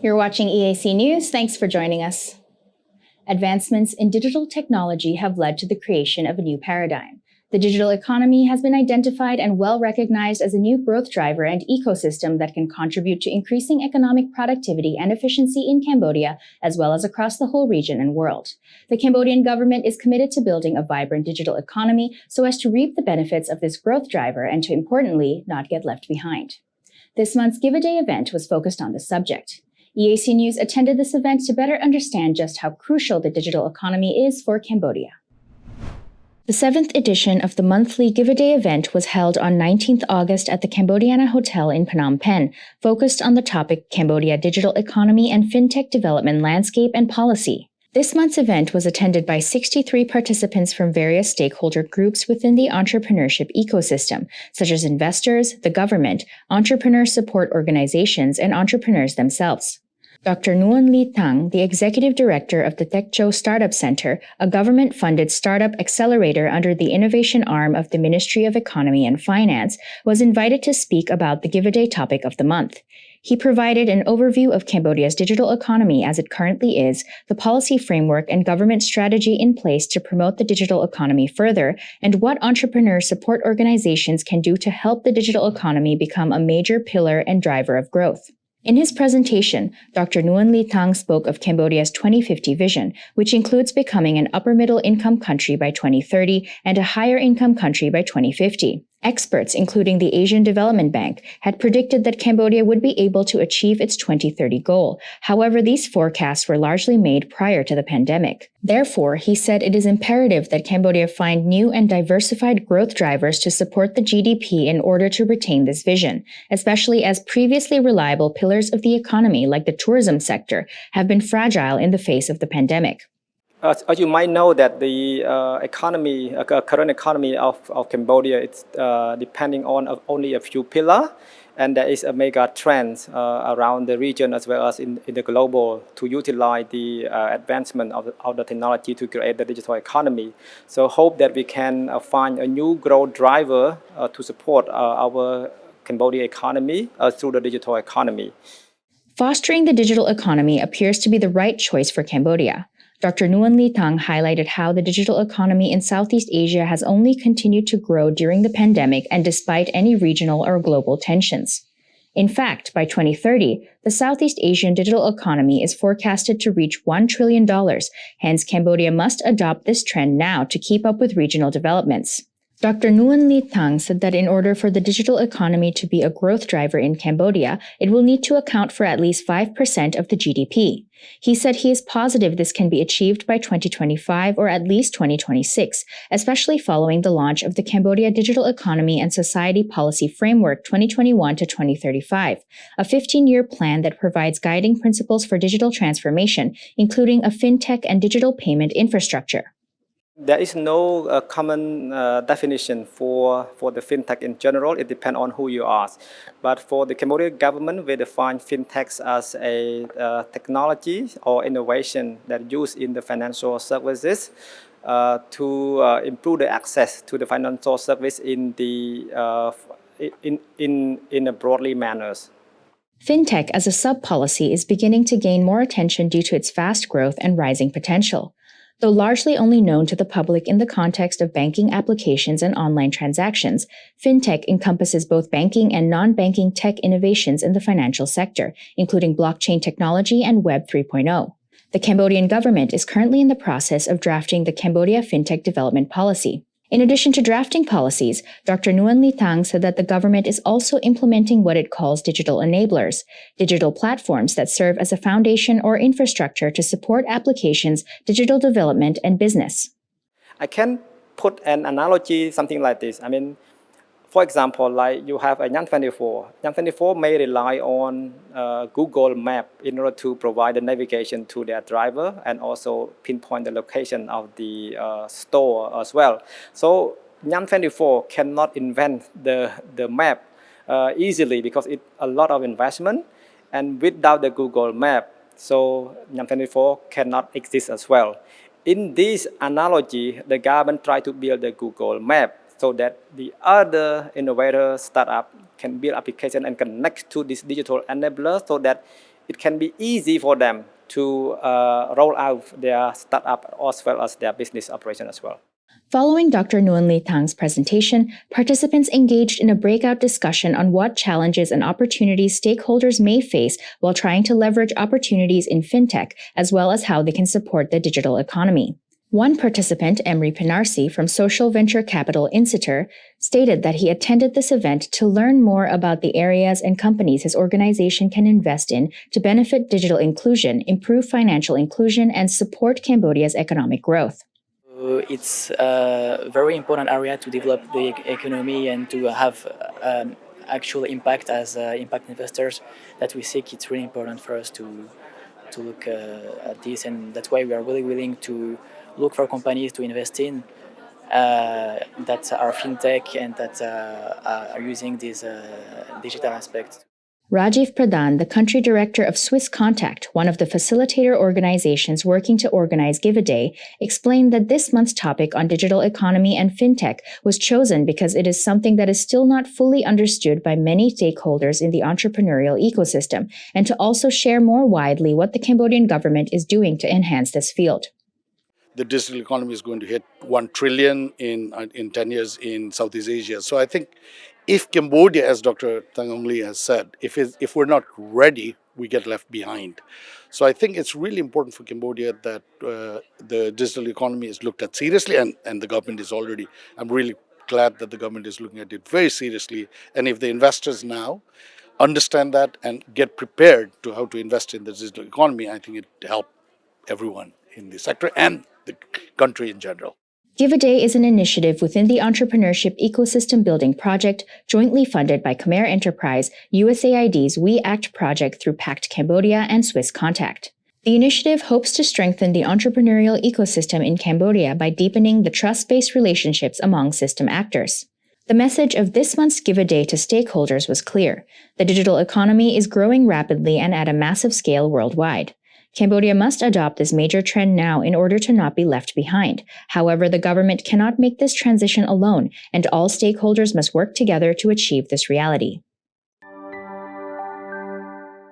You're watching EAC News. Thanks for joining us. Advancements in digital technology have led to the creation of a new paradigm. The digital economy has been identified and well recognized as a new growth driver and ecosystem that can contribute to increasing economic productivity and efficiency in Cambodia, as well as across the whole region and world. The Cambodian government is committed to building a vibrant digital economy so as to reap the benefits of this growth driver and to, importantly, not get left behind. This month's Give a Day event was focused on this subject. EAC News attended this event to better understand just how crucial the digital economy is for Cambodia. The 7th edition of the monthly Give a Day event was held on 19th August at the Cambodiana Hotel in Phnom Penh, focused on the topic Cambodia Digital Economy and FinTech Development Landscape and Policy. This month's event was attended by 63 participants from various stakeholder groups within the entrepreneurship ecosystem, such as investors, the government, entrepreneur support organizations, and entrepreneurs themselves. Dr. Nguyen Ly Thang, the executive director of the Tech Cho Startup Center, a government-funded startup accelerator under the innovation arm of the Ministry of Economy and Finance, was invited to speak about the Give a Day topic of the month. He provided an overview of Cambodia's digital economy as it currently is, the policy framework and government strategy in place to promote the digital economy further, and what entrepreneur support organizations can do to help the digital economy become a major pillar and driver of growth. In his presentation, Dr. Nguyen Ly Thang spoke of Cambodia's 2050 vision, which includes becoming an upper-middle income country by 2030 and a higher-income country by 2050. Experts, including the Asian Development Bank, had predicted that Cambodia would be able to achieve its 2030 goal. However, these forecasts were largely made prior to the pandemic. Therefore, he said it is imperative that Cambodia find new and diversified growth drivers to support the GDP in order to retain this vision, especially as previously reliable pillars of the economy, like the tourism sector, have been fragile in the face of the pandemic. As you might know, that the current economy of Cambodia, it's depending on only a few pillars, and there is a mega trend around the region as well as in the global to utilize the advancement of the technology to create the digital economy. So hope that we can find a new growth driver to support our Cambodia economy through the digital economy. Fostering the digital economy appears to be the right choice for Cambodia. Dr. Nguyen Ly Thang highlighted how the digital economy in Southeast Asia has only continued to grow during the pandemic and despite any regional or global tensions. In fact, by 2030, the Southeast Asian digital economy is forecasted to reach $1 trillion. Hence, Cambodia must adopt this trend now to keep up with regional developments. Dr. Nguyen Ly Thang said that in order for the digital economy to be a growth driver in Cambodia, it will need to account for at least 5% of the GDP. He said he is positive this can be achieved by 2025 or at least 2026, especially following the launch of the Cambodia Digital Economy and Society Policy Framework 2021 to 2035, a 15-year plan that provides guiding principles for digital transformation, including a fintech and digital payment infrastructure. There is no common definition for the fintech in general. It depends on who you ask. But for the Cambodian government, we define fintechs as a technology or innovation that used in the financial services to improve the access to the financial service in a broadly manners. Fintech as a sub-policy is beginning to gain more attention due to its fast growth and rising potential. Though largely only known to the public in the context of banking applications and online transactions, FinTech encompasses both banking and non-banking tech innovations in the financial sector, including blockchain technology and Web 3.0. The Cambodian government is currently in the process of drafting the Cambodia FinTech Development Policy. In addition to drafting policies, Dr. Nguyen Ly Thang said that the government is also implementing what it calls digital enablers, digital platforms that serve as a foundation or infrastructure to support applications, digital development, and business. I can put an analogy, something like this. For example, like you have a Yan 24. Yan 24 may rely on Google Map in order to provide the navigation to their driver and also pinpoint the location of the store as well. So Yan 24 cannot invent the map easily because it's a lot of investment, and without the Google Map, so Yan 24 cannot exist as well. In this analogy, the government tried to build the Google Map so that the other innovator startup can build application and connect to this digital enabler so that it can be easy for them to roll out their startup as well as their business operation as well. Following Dr. Nguyen Ly Thang's presentation, participants engaged in a breakout discussion on what challenges and opportunities stakeholders may face while trying to leverage opportunities in FinTech, as well as how they can support the digital economy. One participant, Emre Pinarsi from social venture capital Inciter, stated that he attended this event to learn more about the areas and companies his organization can invest in to benefit digital inclusion, improve financial inclusion, and support Cambodia's economic growth. It's a very important area to develop the economy and to have actual impact as impact investors that we seek. It's really important for us to look at this, and that's why we are really willing to look for companies to invest in that are fintech and that are using these digital aspects. Rajiv Pradhan, the country director of Swiss Contact, one of the facilitator organizations working to organize Give a Day, explained that this month's topic on digital economy and fintech was chosen because it is something that is still not fully understood by many stakeholders in the entrepreneurial ecosystem, and to also share more widely what the Cambodian government is doing to enhance this field. The digital economy is going to hit 1 trillion in 10 years in Southeast Asia. So I think if Cambodia, as Dr. Thang Nguyen Ly has said, if we're not ready, we get left behind. So I think it's really important for Cambodia that the digital economy is looked at seriously, and the government is already, I'm really glad that the government is looking at it very seriously. And if the investors now understand that and get prepared to how to invest in the digital economy, I think it help everyone in the sector and the country in general. Give a Day is an initiative within the Entrepreneurship Ecosystem Building Project, jointly funded by Khmer Enterprise, USAID's We Act project through Pact Cambodia and Swiss Contact. The initiative hopes to strengthen the entrepreneurial ecosystem in Cambodia by deepening the trust-based relationships among system actors. The message of this month's Give a Day to stakeholders was clear. The digital economy is growing rapidly and at a massive scale worldwide. Cambodia must adopt this major trend now in order to not be left behind. However, the government cannot make this transition alone, and all stakeholders must work together to achieve this reality.